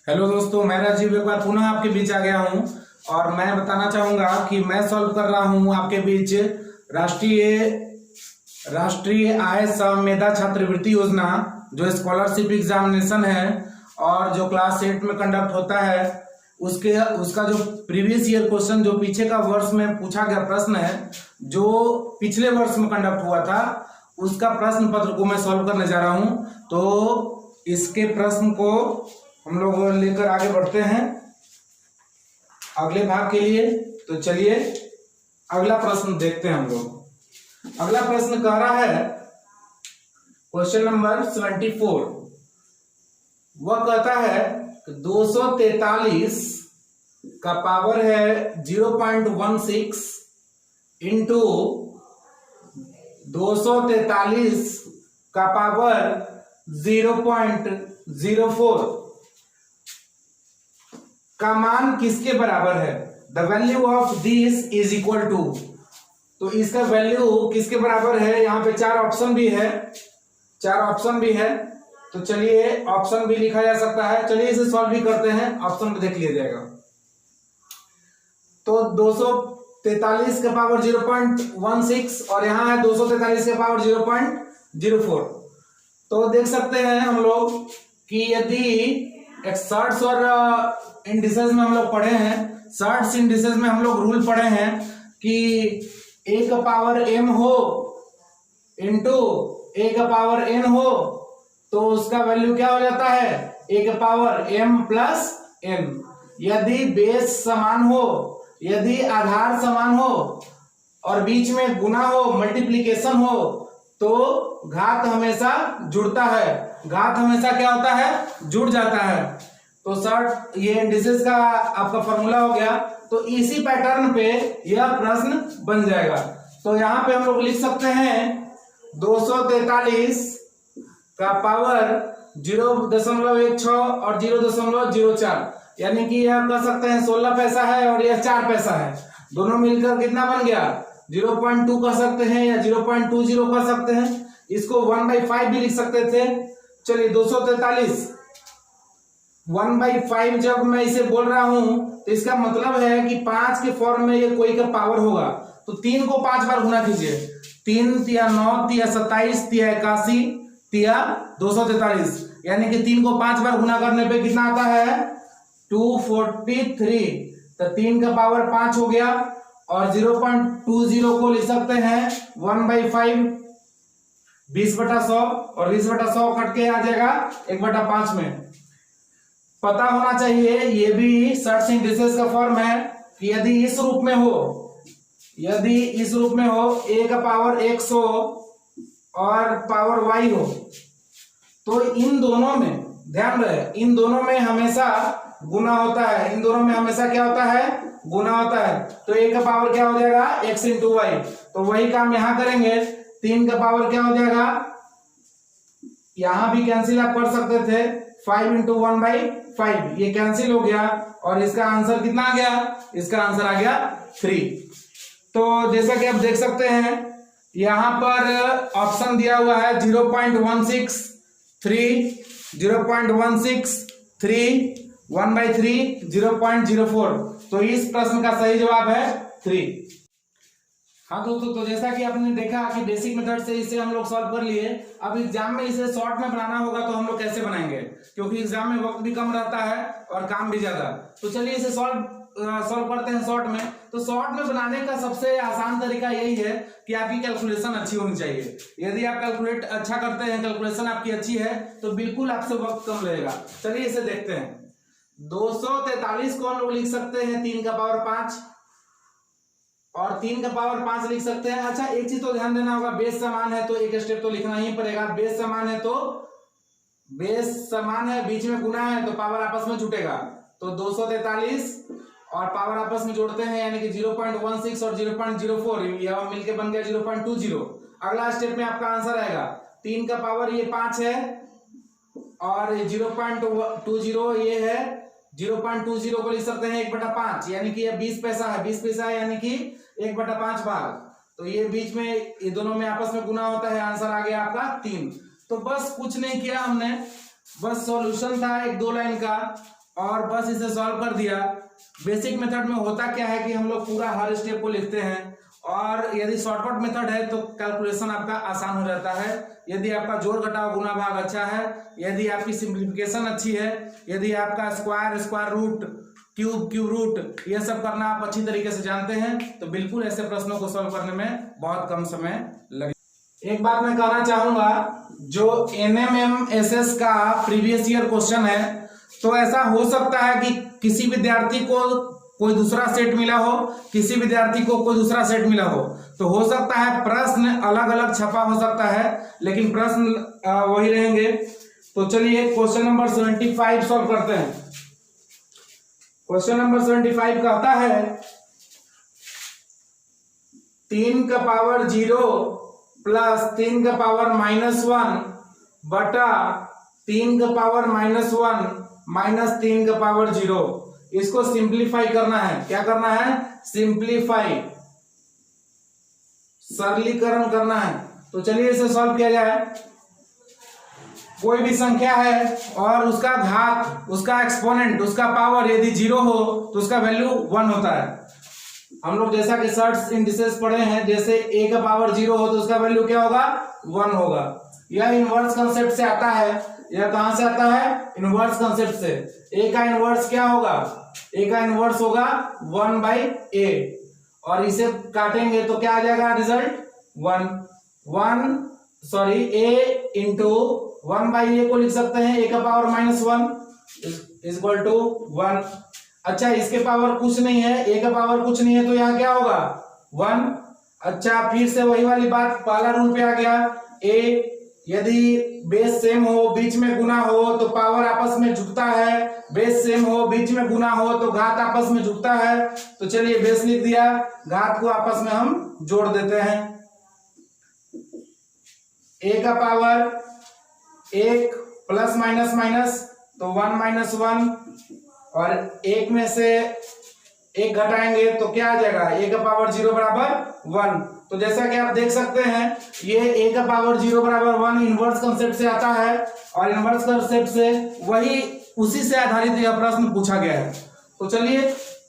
Hello दोस्तों, मैं राजीव एक बार पुनः आपके बीच आ गया हूं और मैं बताना चाहूंगा कि मैं सॉल्व कर रहा हूं आपके बीच राष्ट्रीय राष्ट्रीय आय सह मेधा छात्रवृत्ति योजना, जो स्कॉलरशिप एग्जामिनेशन है और जो क्लास 8 में कंडक्ट होता है उसका जो प्रीवियस ईयर क्वेश्चन, जो पीछे का वर्ष में पूछा गया प्रश्न है, जो पिछले वर्ष में कंडक्ट हुआ था, उसका प्रश्न पत्र को मैं सॉल्व करने जा रहा हूं। तो इसके प्रश्न को हम लोग लेकर आगे बढ़ते हैं अगले भाग के लिए। तो चलिए अगला प्रश्न देखते हैं हम लोग। अगला प्रश्न कह रहा है क्वेश्चन नंबर 74। वह कहता है 243 का पावर है 0.16 इंटू 243 का पावर 0.04 का मान किसके बराबर है। The value of this is equal to, तो इसका वैल्यू किसके बराबर है। यहाँ पे चार ऑप्शन भी है, तो चलिए ऑप्शन भी लिखा जा सकता है। चलिए इसे सॉल्व भी करते हैं, ऑप्शन भी देख लिया जाएगा। तो 243 का पावर 0.16 और यहाँ है 243 का पावर 0.04। तो देख सकते हैं हम लोग कि यदि एक्सर्ट्स और इंडिसेस में हम लोग पढ़े हैं, सर्ट्स इंडिसेस में हम लोग रूल पढ़े हैं कि a का पावर m हो इंटू a का पावर n हो, तो उसका वैल्यू क्या हो जाता है a का पावर m प्लस n। यदि बेस समान हो, यदि आधार समान हो और बीच में गुना हो, मल्टीप्लीकेशन हो, तो घात हमेशा जुड़ता है। घात हमेशा क्या होता है, जुड़ जाता है। तो सर्ट ये इंडिसेस का आपका फॉर्मूला हो गया। तो इसी पैटर्न पे यह प्रश्न बन जाएगा। तो यहाँ पे हम लोग लिख सकते हैं 243 का पावर 0.16 और 0.04, यानी कि यह कह सकते हैं 16 पैसा है और यह 4 पैसा है। दोनों मिलकर कितना बन गया, 0.2 कह सकते हैं या 0.20 कह सकते हैं। इसको 1/5 भी लिख सकते थे। चलिए 243 1/5 जब मैं इसे बोल रहा हूं तो इसका मतलब है कि 5 के फॉर्म में ये कोई का पावर होगा। तो 3 को 5 बार गुना कीजिए, 3 तिया 9 तिया 27 तिया 81 तिया 243, यानी कि 3 को 5 बार गुना करने पे कितना आता है 243। तो 3 का पावर 5 हो गया और 0.20 को लिख सकते हैं 1/5, 20/100 और 20/100 कट के आ जाएगा 1/5 में। पता होना चाहिए, ये भी सर्ट्स इंडिसेस का फॉर्म है कि यदि इस रूप में हो a का पावर x हो और पावर y हो, तो इन दोनों में ध्यान रहे, इन दोनों में हमेशा गुना होता है। इन दोनों में हमेशा क्या होता है, गुना होता है। तो a का पावर क्या हो जाएगा x इंटू वाई। तो वही काम यहां करेंगे। 3 का पावर क्या हो जाएगा, यहां भी कैंसिल आप कर सकते थे, 5 इंटू 1/5, ये कैंसिल हो गया और इसका आंसर कितना आ गया, इसका आंसर आ गया 3। तो जैसा कि आप देख सकते हैं यहां पर ऑप्शन दिया हुआ है 0.16 3, 0.16 3, 1/3, 0.04। तो इस प्रश्न का सही जवाब है 3। हाँ दोस्तों, तो जैसा कि आपने देखा कि बेसिक मेथड से इसे हम लोग सॉल्व कर लिए। अब एग्जाम में इसे शॉर्ट में बनाना होगा तो हम लोग कैसे बनाएंगे, क्योंकि एग्जाम में वक्त भी कम रहता है और काम भी ज्यादा। तो चलिए इसे सॉल्व करते हैं शॉर्ट में। तो शॉर्ट में बनाने का सबसे आसान तरीका यही है कि आपकी कैलकुलेशन अच्छी होनी चाहिए। यदि आप कैलकुलेट अच्छा करते हैं, कैलकुलेशन आपकी अच्छी है, तो बिल्कुल आपसे वक्त कम लगेगा। चलिए इसे देखते हैं। 243 को हम लोग लिख सकते हैं 3 का पावर 5 और 3 का पावर 5 लिख सकते हैं। अच्छा, एक चीज तो ध्यान देना होगा, बेस समान है तो एक स्टेप तो लिखना ही पड़ेगा। बेस समान है, बीच में गुना है तो पावर आपस में जुटेगा। तो 243 और पावर आपस में जोड़ते हैं, यानी कि 0.16 और 0.04, यह मिलके बन गया 0.20। अगला स्टेप में आपका आंसर आएगा 3 का पावर ये 5 है और 0.20 ये है, 0.20 को लिख सकते हैं 1/5, यानी कि ये 20 पैसा है। 20 पैसा है यानी कि 1/5 भाग। तो ये बीच में ये दोनों में आपस में गुना होता है, आंसर आ गया आपका 3। तो बस कुछ नहीं किया हमने, बस सॉल्यूशन था एक 2 लाइन का और बस इसे सॉल्व कर दिया। बेसिक मेथड में होता क्या है कि हम लोग पूरा हर स्टेप को लिखते हैं, और यदि शॉर्टकट मेथड है तो कैलकुलेशन आपका आसान हो जाता है। यदि आपका जोड़ घटाव गुना भाग अच्छा है, यदि आपकी सिंप्लीफिकेशन अच्छी है, यदि आपका स्क्वायर रूट क्यूब रूट ये सब करना आप अच्छी तरीके से जानते हैं, तो बिल्कुल ऐसे प्रश्नों को सॉल्व करने में बहुत कम समय लगे। एक बात मैं कहना चाहूंगा, जो NMMSS का प्रीवियस ईयर क्वेश्चन है, तो ऐसा हो सकता है कि किसी विद्यार्थी को कोई दूसरा सेट मिला हो, किसी विद्यार्थी को कोई दूसरा सेट मिला हो, तो हो सकता है प्रश्न अलग अलग छपा हो सकता है, लेकिन प्रश्न वही रहेंगे। तो चलिए क्वेश्चन नंबर 75 सॉल्व करते हैं। क्वेश्चन नंबर 75 कहता है 3 का पावर 0 प्लस 3 का पावर -1 बटा 3 का पावर -1 माइनस 3 का पावर 0, इसको सिंप्लीफाई करना है। क्या करना है? सिंप्लीफाई, सरलीकरण करना है। तो चलिए इसे सॉल्व किया जाए। कोई भी संख्या है और उसका घात, उसका एक्सपोनेंट, उसका पावर यदि 0 हो तो उसका वैल्यू 1 होता है। हम लोग जैसा कि सर्ट्स इंडिसेस पढ़े हैं, जैसे a का पावर 0 हो तो उसका वैल्यू क्या होगा? 1 होगा। यह इनवर्स कंसेप्ट से आता है। यह कहां से आता है? इनवर्स कंसेप्ट से। a का इनवर्स क्या होगा? a का इनवर्स होगा 1/a, और इसे काटेंगे तो क्या आ जाएगा रिजल्ट? 1 इंटू 1/a को लिख सकते हैं a का पावर -1 इक्वल टू 1। अच्छा, इसके पावर कुछ नहीं है, a का पावर कुछ नहीं है, तो यहाँ क्या होगा? 1। अच्छा, फिर से वही वाली बात, पहला रूल पे आ गया। a यदि बेस सेम हो, बीच में गुना हो तो पावर आपस में झुकता है, बेस सेम हो, बीच में गुना हो तो घात आपस में झुकता है। तो चलिए बेस लिख दिया, घात को आपस में हम जोड़ देते हैं। a का पावर 1 प्लस माइनस माइनस तो 1 - 1, और 1 में से 1 घटाएंगे तो क्या आ जाएगा? a का पावर 0 बराबर 1। तो जैसा कि आप देख सकते हैं, ये a का पावर 0 बराबर 1 इनवर्स कंसेप्ट से आता है, और इनवर्स कंसेप्ट से वही उसी से आधारित यह प्रश्न पूछा गया है। तो चलिए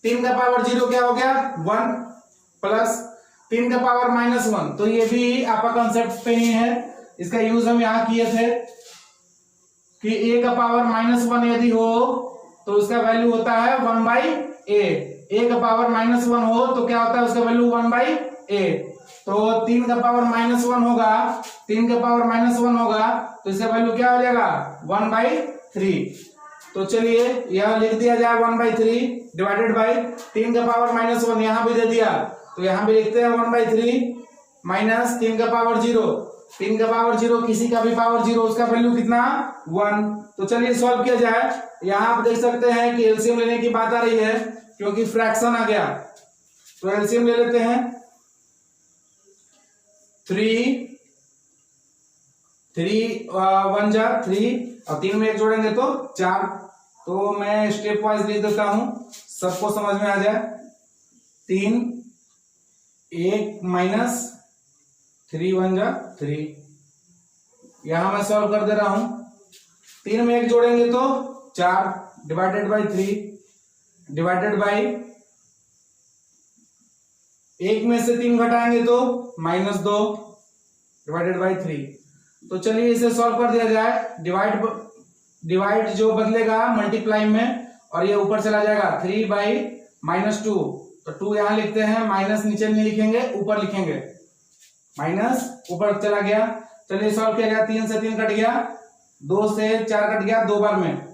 3 का पावर 0 क्या हो गया? 1 प्लस 3 का पावर -1, तो ये भी आपका कंसेप्ट पे ही है। इसका यूज हम यहाँ किए थे कि a का पावर -1 यदि हो तो उसका वैल्यू होता है 1/a। a का पावर -1 हो तो क्या होता है? उसका वैल्यू 1/a। तो 3 का पावर -1 होगा, 3 का पावर -1 होगा तो इसका वैल्यू क्या हो जाएगा? 1/3। तो चलिए यह लिख दिया जाए 1/3 डिवाइडेड बाई 3 का पावर -1 यहां भी दे दिया, तो यहां भी लिखते हैं 1/3 माइनस 3 का पावर 0। 3 का पावर 0 किसी का भी पावर 0, उसका वैल्यू कितना? 1। तो चलिए सॉल्व किया जाए। यहां आप देख सकते हैं कि एलसीएम लेने की बात आ रही है, क्योंकि फ्रैक्शन आ गया, तो एलसीएम ले लेते हैं। 3 1 जा 3, और 3 में 1 जोड़ेंगे तो 4। तो मैं स्टेप वाइज लिख देता हूं, सबको समझ में आ जाए। 3 1 माइनस 3 1 जा 3, यहां मैं सॉल्व कर दे रहा हूं। 3 में 1 जोड़ेंगे तो 4 डिवाइडेड बाई 3 डिवाइडेड बाई 1 में से 3 घटाएंगे तो -2 डिवाइडेड बाई 3। तो चलिए इसे सॉल्व कर दिया जाए। डिवाइड जो बदलेगा मल्टीप्लाई में, और ये ऊपर चला जाएगा 3/-2, तो 2 यहां लिखते हैं, माइनस नीचे नहीं लिखेंगे, ऊपर लिखेंगे, माइनस ऊपर चला गया। चलिए सॉल्व किया गया। 3 से 3 कट गया, 2 से 4 कट गया 2 बार में,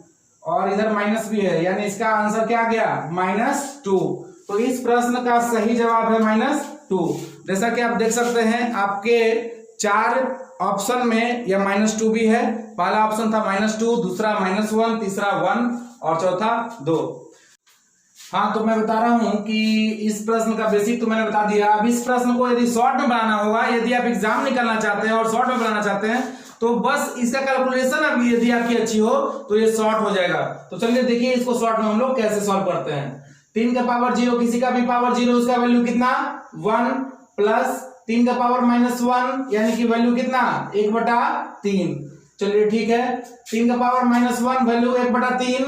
और इधर माइनस भी है, यानी इसका आंसर क्या आ गया? -2। तो इस प्रश्न का सही जवाब है -2। जैसा कि आप देख सकते हैं आपके 4 ऑप्शन में यह -2 भी है। पहला ऑप्शन था -2, दूसरा -1, तीसरा 1 और चौथा 2। हाँ, तो मैं बता रहा हूं कि इस प्रश्न का बेसिक तो मैंने बता दिया। अब इस प्रश्न को यदि शॉर्ट में बनाना होगा, यदि आप एग्जाम निकालना चाहते हैं और शॉर्ट में बनाना चाहते हैं, तो बस इसका कैलकुलेशन अभी यदि आपकी अच्छी हो तो ये शॉर्ट हो जाएगा। तो चलिए देखिए इसको शॉर्ट में हम लोग कैसे सॉल्व करते हैं। 3 का पावर 0 किसी का भी पावर 0, उसका वैल्यू कितना? 1 प्लस 3 का पावर -1 यानी कि वैल्यू कितना? 1/3। चलिए ठीक है, 3 का पावर -1 वैल्यू 1/3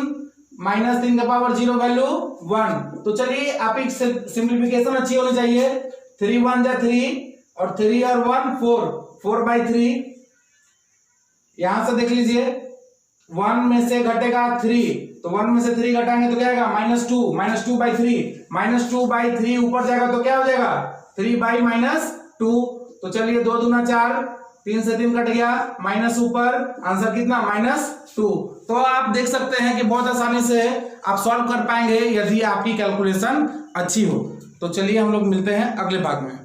माइनस 3 का पावर 0 वैल्यू 1। तो चलिए आपकी सिंप्लीफिकेशन अच्छी होनी चाहिए। 3 1 जा 3 और 3 और 1 4, 4/3। यहां से देख लीजिए 1 में से घटेगा 3, तो 1 में से 3 घटाएंगे तो क्या आएगा -2, -2/3, -2/3 ऊपर जाएगा तो क्या हो जाएगा 3/-2। तो चलिए 2 दूना 4, 3 से 3 कट गया, माइनस ऊपर, आंसर कितना -2। तो आप देख सकते हैं कि बहुत आसानी से आप सॉल्व कर पाएंगे यदि आपकी कैलकुलेशन अच्छी हो। तो चलिए हम लोग मिलते हैं अगले भाग में।